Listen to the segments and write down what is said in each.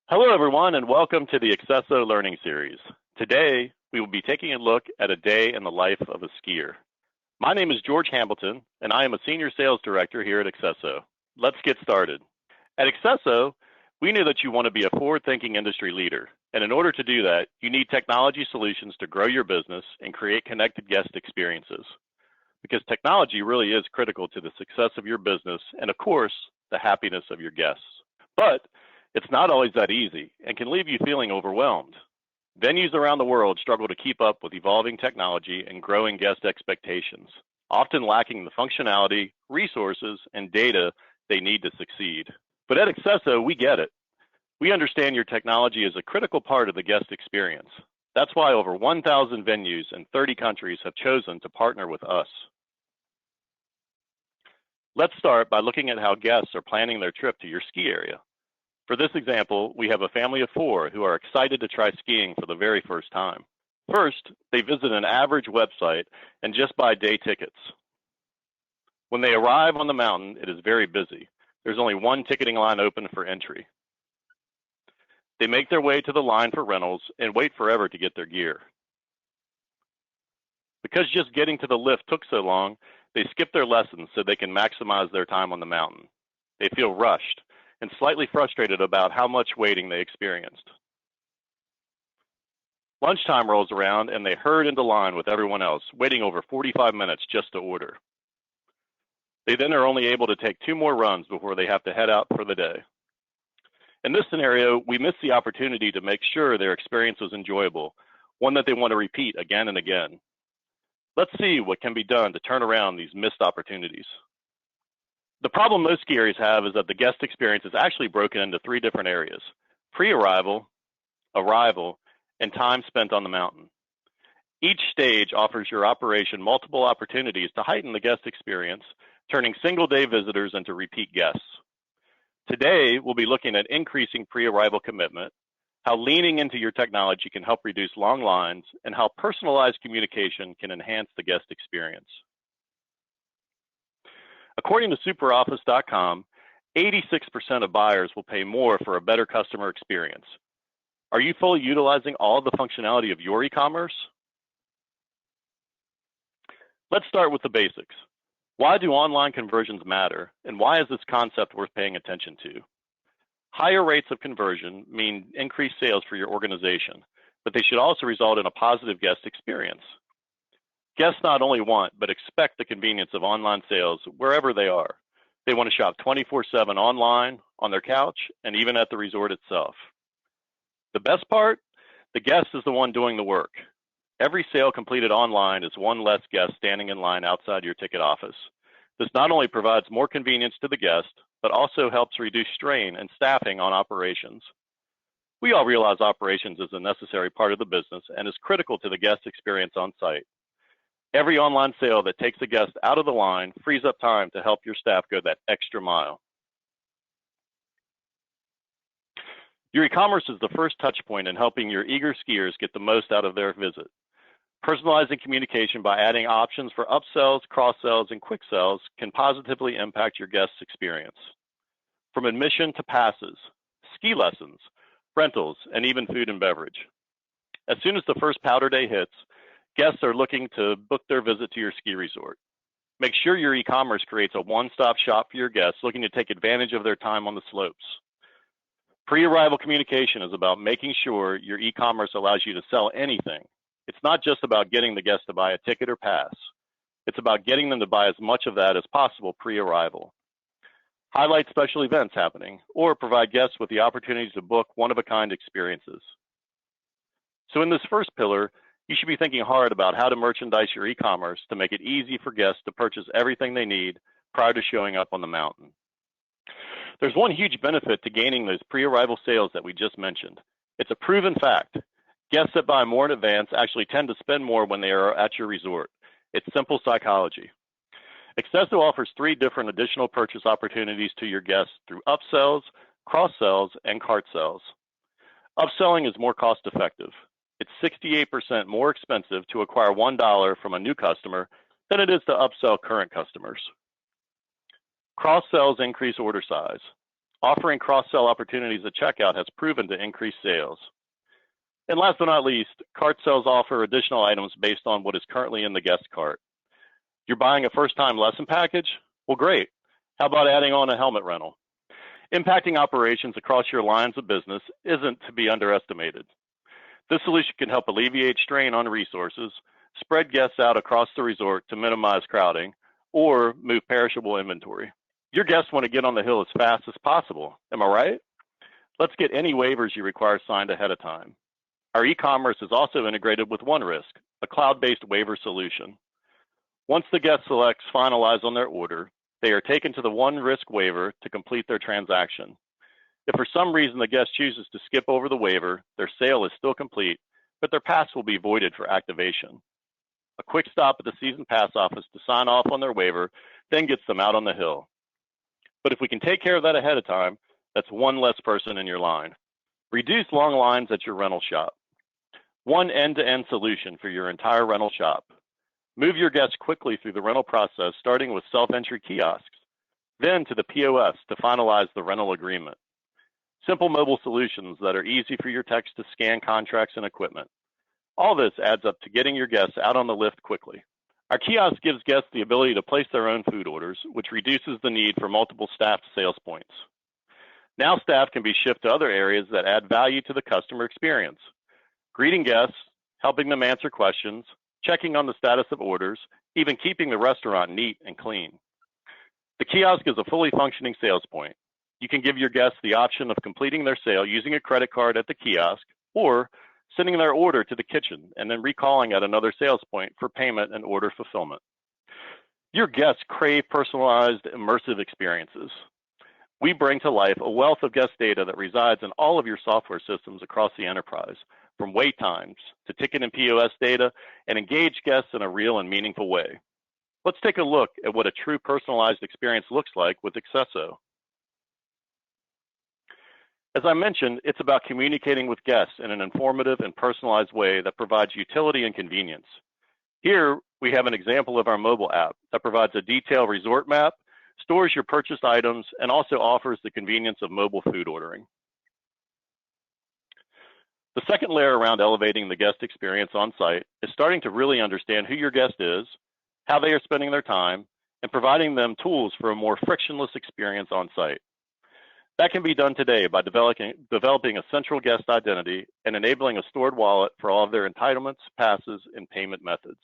Hello, everyone, and welcome to the Accesso Learning Series. Today, we will be taking a look at a day in the life of a skier. My name is George Hambleton, and I am a Senior Sales Director here at Accesso. Let's get started. At Accesso, we know that you want to be a forward-thinking industry leader, and in order to do that, you need technology solutions to grow your business and create connected guest experiences. Because technology really is critical to the success of your business and, of course, the happiness of your guests. But it's not always that easy and can leave you feeling overwhelmed. Venues around the world struggle to keep up with evolving technology and growing guest expectations, often lacking the functionality, resources, and data they need to succeed. But at Accesso, we get it. We understand your technology is a critical part of the guest experience. That's why over 1,000 venues in 30 countries have chosen to partner with us. Let's start by looking at how guests are planning their trip to your ski area. For this example, we have a family of 4 who are excited to try skiing for the very first time. First, they visit an average website and just buy day tickets. When they arrive on the mountain, it is very busy. There's only one ticketing line open for entry. They make their way to the line for rentals and wait forever to get their gear. Because just getting to the lift took so long, they skip their lessons so they can maximize their time on the mountain. They feel rushed and slightly frustrated about how much waiting they experienced. Lunchtime rolls around and they herd into line with everyone else, waiting over 45 minutes just to order. They then are only able to take 2 more runs before they have to head out for the day. In this scenario, we miss the opportunity to make sure their experience was enjoyable, one that they want to repeat again and again. Let's see what can be done to turn around these missed opportunities. The problem most skiers have is that the guest experience is actually broken into 3 different areas: pre-arrival, arrival, and time spent on the mountain. Each stage offers your operation multiple opportunities to heighten the guest experience, turning single-day visitors into repeat guests. Today, we'll be looking at increasing pre-arrival commitment, how leaning into your technology can help reduce long lines, and how personalized communication can enhance the guest experience. According to superoffice.com, 86% of buyers will pay more for a better customer experience. Are you fully utilizing all of the functionality of your e-commerce? Let's start with the basics. Why do online conversions matter, and why is this concept worth paying attention to? Higher rates of conversion mean increased sales for your organization, but they should also result in a positive guest experience. Guests not only want, but expect the convenience of online sales wherever they are. They want to shop 24/7 online, on their couch, and even at the resort itself. The best part? The guest is the one doing the work. Every sale completed online is one less guest standing in line outside your ticket office. This not only provides more convenience to the guest, but also helps reduce strain and staffing on operations. We all realize operations is a necessary part of the business and is critical to the guest experience on site. Every online sale that takes a guest out of the line frees up time to help your staff go that extra mile. Your e-commerce is the first touch point in helping your eager skiers get the most out of their visit. Personalizing communication by adding options for upsells, cross-sells, and quick sells can positively impact your guests' experience. From admission to passes, ski lessons, rentals, and even food and beverage. As soon as the first powder day hits, guests are looking to book their visit to your ski resort. Make sure your e-commerce creates a one-stop shop for your guests looking to take advantage of their time on the slopes. Pre-arrival communication is about making sure your e-commerce allows you to sell anything. It's not just about getting the guest to buy a ticket or pass. It's about getting them to buy as much of that as possible pre-arrival. Highlight special events happening, or provide guests with the opportunity to book one-of-a-kind experiences. So in this first pillar, you should be thinking hard about how to merchandise your e-commerce to make it easy for guests to purchase everything they need prior to showing up on the mountain. There's one huge benefit to gaining those pre-arrival sales that we just mentioned. It's a proven fact. Guests that buy more in advance actually tend to spend more when they are at your resort. It's simple psychology. Accesso offers 3 different additional purchase opportunities to your guests through upsells, cross-sells, and cart sells. Upselling is more cost-effective. It's 68% more expensive to acquire $1 from a new customer than it is to upsell current customers. Cross-sells increase order size. Offering cross-sell opportunities at checkout has proven to increase sales. And last but not least, cart sales offer additional items based on what is currently in the guest cart. You're buying a first-time lesson package? Well, great. How about adding on a helmet rental? Impacting operations across your lines of business isn't to be underestimated. This solution can help alleviate strain on resources, spread guests out across the resort to minimize crowding, or move perishable inventory. Your guests want to get on the hill as fast as possible, am I right? Let's get any waivers you require signed ahead of time. Our e-commerce is also integrated with OneRisk, a cloud-based waiver solution. Once the guest selects finalize on their order, they are taken to the OneRisk waiver to complete their transaction. If for some reason the guest chooses to skip over the waiver, their sale is still complete, but their pass will be voided for activation. A quick stop at the season pass office to sign off on their waiver then gets them out on the hill. But if we can take care of that ahead of time, that's one less person in your line. Reduce long lines at your rental shop. One end-to-end solution for your entire rental shop. Move your guests quickly through the rental process, starting with self-entry kiosks, then to the POS to finalize the rental agreement. Simple mobile solutions that are easy for your techs to scan contracts and equipment. All this adds up to getting your guests out on the lift quickly. Our kiosk gives guests the ability to place their own food orders, which reduces the need for multiple staffed sales points. Now staff can be shifted to other areas that add value to the customer experience. Greeting guests, helping them answer questions, checking on the status of orders, even keeping the restaurant neat and clean. The kiosk is a fully functioning sales point. You can give your guests the option of completing their sale using a credit card at the kiosk or sending their order to the kitchen and then recalling at another sales point for payment and order fulfillment. Your guests crave personalized, immersive experiences. We bring to life a wealth of guest data that resides in all of your software systems across the enterprise, from wait times to ticket and POS data, and engage guests in a real and meaningful way. Let's take a look at what a true personalized experience looks like with accesso. As I mentioned, it's about communicating with guests in an informative and personalized way that provides utility and convenience. Here, we have an example of our mobile app that provides a detailed resort map, stores your purchased items, and also offers the convenience of mobile food ordering. The second layer around elevating the guest experience on site is starting to really understand who your guest is, how they are spending their time, and providing them tools for a more frictionless experience on site. That can be done today by developing a central guest identity and enabling a stored wallet for all of their entitlements, passes, and payment methods.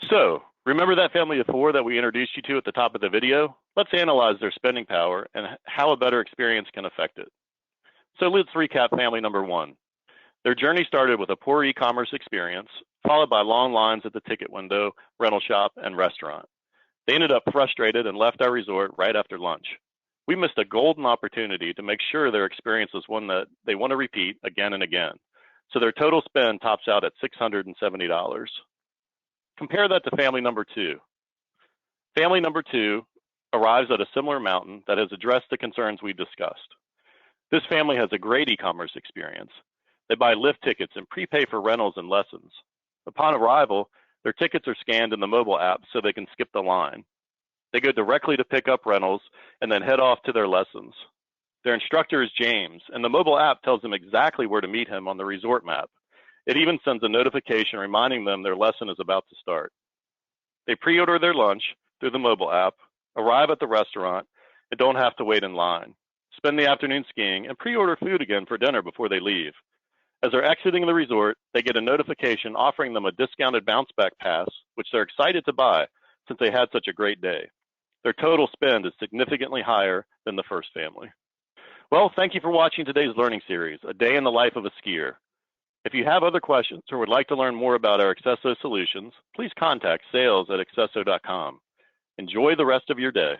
So, remember that family of four that we introduced you to at the top of the video? Let's analyze their spending power and how a better experience can affect it. So let's recap family number one. Their journey started with a poor e-commerce experience, followed by long lines at the ticket window, rental shop, and restaurant. They ended up frustrated and left our resort right after lunch. We missed a golden opportunity to make sure their experience is one that they want to repeat again and again. So their total spend tops out at $670. Compare that to family number two. Family number two arrives at a similar mountain that has addressed the concerns we discussed. This family has a great e-commerce experience. They buy lift tickets and prepay for rentals and lessons. Upon arrival, their tickets are scanned in the mobile app so they can skip the line. They go directly to pick up rentals and then head off to their lessons. Their instructor is James, and the mobile app tells them exactly where to meet him on the resort map. It even sends a notification reminding them their lesson is about to start. They pre-order their lunch through the mobile app, arrive at the restaurant, and don't have to wait in line. Spend the afternoon skiing and pre-order food again for dinner before they leave. As they're exiting the resort, they get a notification offering them a discounted bounce back pass, which they're excited to buy since they had such a great day. Their total spend is significantly higher than the first family. Well, thank you for watching today's learning series, A Day in the Life of a Skier. If you have other questions or would like to learn more about our accesso solutions, please contact sales@accesso.com. Enjoy the rest of your day.